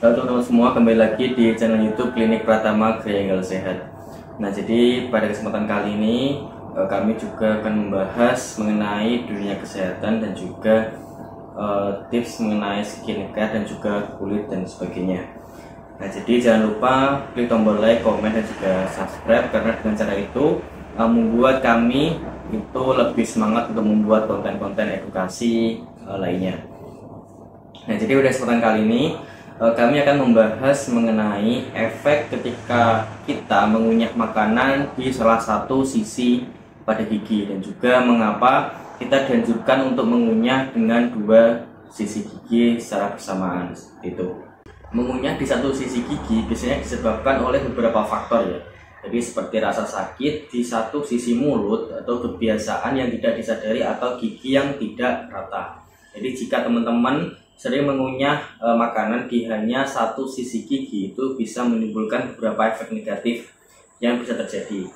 Halo teman-teman semua, kembali lagi di channel YouTube Klinik Pratama Triangle Sehat. Nah, jadi pada kesempatan kali ini kami juga akan membahas mengenai dunia kesehatan dan juga tips mengenai skincare dan juga kulit dan sebagainya. Nah, jadi jangan lupa klik tombol like, komen dan juga subscribe, karena dengan cara itu membuat kami itu lebih semangat untuk membuat konten-konten edukasi lainnya. Nah, jadi pada kesempatan kali ini kami akan membahas mengenai efek ketika kita mengunyah makanan di salah satu sisi pada gigi, dan juga mengapa kita dianjurkan untuk mengunyah dengan dua sisi gigi secara bersamaan. Itu mengunyah di satu sisi gigi biasanya disebabkan oleh beberapa faktor ya. Jadi seperti rasa sakit di satu sisi mulut, atau kebiasaan yang tidak disadari, atau gigi yang tidak rata. Jadi jika teman-teman sering mengunyah makanan di hanya satu sisi gigi, itu bisa menimbulkan beberapa efek negatif yang bisa terjadi.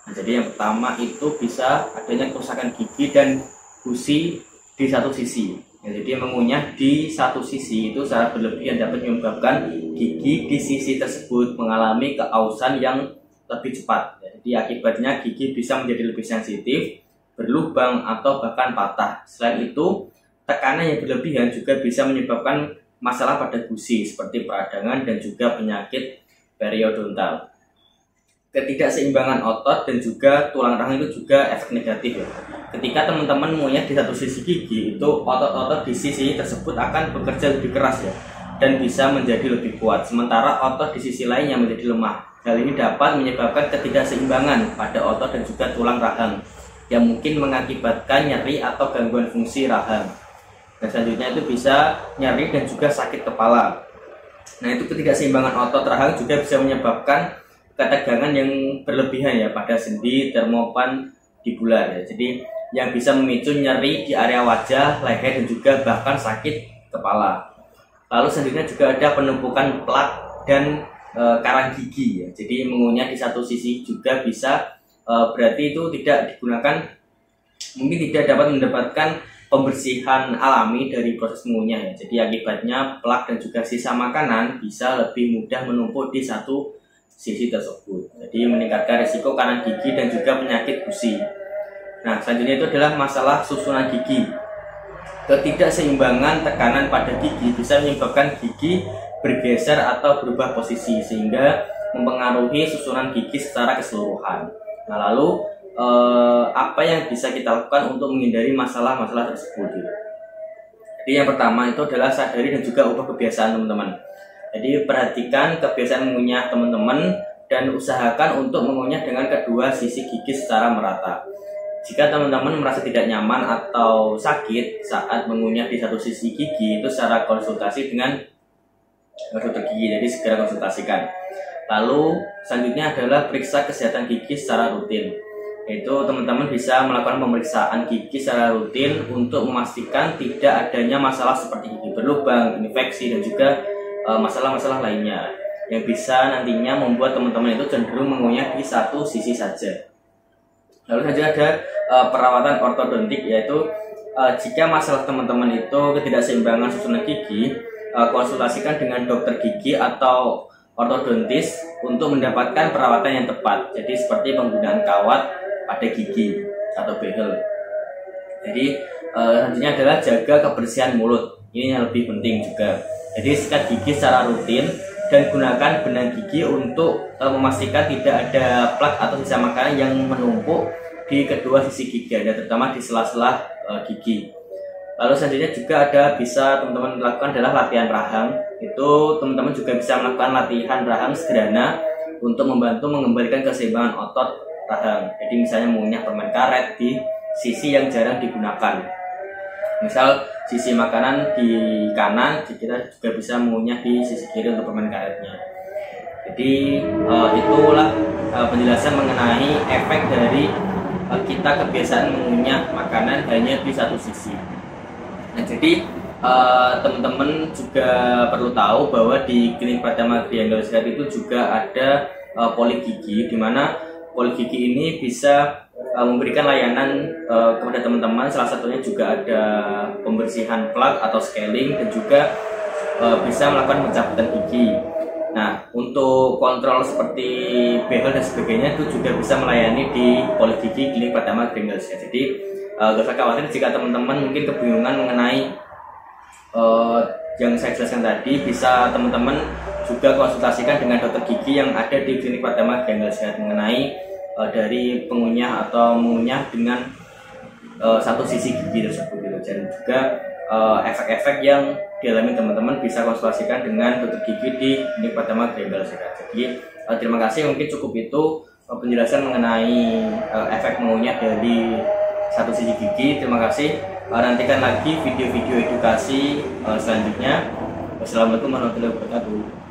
Nah, jadi yang pertama itu bisa adanya kerusakan gigi dan gusi di satu sisi. Ya, jadi mengunyah di satu sisi itu secara berlebihan dapat menyebabkan gigi di sisi tersebut mengalami keausan yang lebih cepat. Ya, jadi akibatnya gigi bisa menjadi lebih sensitif, berlubang, atau bahkan patah. Selain itu, tekanan yang berlebihan juga bisa menyebabkan masalah pada gusi seperti peradangan dan juga penyakit periodontal. Ketidakseimbangan otot dan juga tulang rahang itu juga efek negatif ya. Ketika teman-teman mengunyah di satu sisi gigi, itu otot-otot di sisi tersebut akan bekerja lebih keras ya, dan bisa menjadi lebih kuat, sementara otot di sisi lainnya menjadi lemah. Hal ini dapat menyebabkan ketidakseimbangan pada otot dan juga tulang rahang, yang mungkin mengakibatkan nyeri atau gangguan fungsi rahang. Dan selanjutnya itu bisa nyeri dan juga sakit kepala. Nah, itu ketidakseimbangan otot rahang juga bisa menyebabkan ketegangan yang berlebihan ya pada sendi termopandibular ya. Jadi yang bisa memicu nyeri di area wajah, leher, dan juga bahkan sakit kepala. Lalu selanjutnya juga ada penumpukan plak dan karang gigi ya. Jadi mengunyah di satu sisi juga bisa berarti itu tidak digunakan, mungkin tidak dapat mendapatkan pembersihan alami dari proses mengunyah ya. Jadi akibatnya plak dan juga sisa makanan bisa lebih mudah menumpuk di satu sisi tersebut. Jadi meningkatkan risiko karang gigi dan juga penyakit gusi. Nah, selanjutnya itu adalah masalah susunan gigi. Ketidakseimbangan tekanan pada gigi bisa menyebabkan gigi bergeser atau berubah posisi, sehingga mempengaruhi susunan gigi secara keseluruhan. Nah, lalu apa yang bisa kita lakukan untuk menghindari masalah-masalah tersebut? Jadi yang pertama itu adalah sadari dan juga ubah kebiasaan teman-teman. Jadi perhatikan kebiasaan mengunyah teman-teman dan usahakan untuk mengunyah dengan kedua sisi gigi secara merata. Jika teman-teman merasa tidak nyaman atau sakit saat mengunyah di satu sisi gigi, itu secara konsultasi dengan dokter gigi, jadi segera konsultasikan. Lalu selanjutnya adalah periksa kesehatan gigi secara rutin. Yaitu teman-teman bisa melakukan pemeriksaan gigi secara rutin untuk memastikan tidak adanya masalah seperti gigi berlubang, infeksi, dan juga masalah-masalah lainnya yang bisa nantinya membuat teman-teman itu cenderung mengunyah di satu sisi saja. Lalu saja ada perawatan ortodontik, yaitu jika masalah teman-teman itu ketidakseimbangan susunan gigi, konsultasikan dengan dokter gigi atau ortodontis untuk mendapatkan perawatan yang tepat. Jadi seperti penggunaan kawat pada gigi atau behel. Jadi selanjutnya adalah jaga kebersihan mulut. Ini yang lebih penting juga. Jadi sikat gigi secara rutin dan gunakan benang gigi untuk memastikan tidak ada plak atau sisa makanan yang menumpuk di kedua sisi gigi, terutama di sela-sela gigi. Lalu selanjutnya juga ada bisa teman-teman lakukan adalah latihan rahang. Itu teman-teman juga bisa melakukan latihan rahang sederhana untuk membantu mengembalikan keseimbangan otot rahang. Jadi misalnya mengunyah permen karet di sisi yang jarang digunakan. Misal sisi makanan di kanan, kita juga bisa mengunyah di sisi kiri untuk permen karetnya. Jadi itulah penjelasan mengenai efek dari kita kebiasaan mengunyah makanan hanya di satu sisi. Nah, jadi teman-teman juga perlu tahu bahwa di Klinik Pratama Triangle Sehat itu juga ada poligigi, di mana poligigi ini bisa memberikan layanan kepada teman-teman. Salah satunya juga ada pembersihan plak atau scaling, dan juga bisa melakukan pencabutan gigi. Nah, untuk kontrol seperti behel dan sebagainya itu juga bisa melayani di Poligigi Klinik Pratama Kringle Sehat. Jadi gak usah khawatir jika teman-teman mungkin kebingungan mengenai yang saya jelaskan tadi, bisa teman-teman juga konsultasikan dengan dokter gigi yang ada di Klinik Pratama Kringle Sehat mengenai dari pengunyah atau mengunyah dengan satu sisi gigi tersebut gitu. Dan juga efek-efek yang dialami teman-teman bisa konsultasikan dengan dokter gigi di Klinik Pratama Kringle Sehat. Jadi terima kasih, mungkin cukup itu penjelasan mengenai efek mengunyah dari satu sisi gigi. Terima kasih. Nantikan lagi video-video edukasi selanjutnya. Wassalamualaikum warahmatullahi wabarakatuh.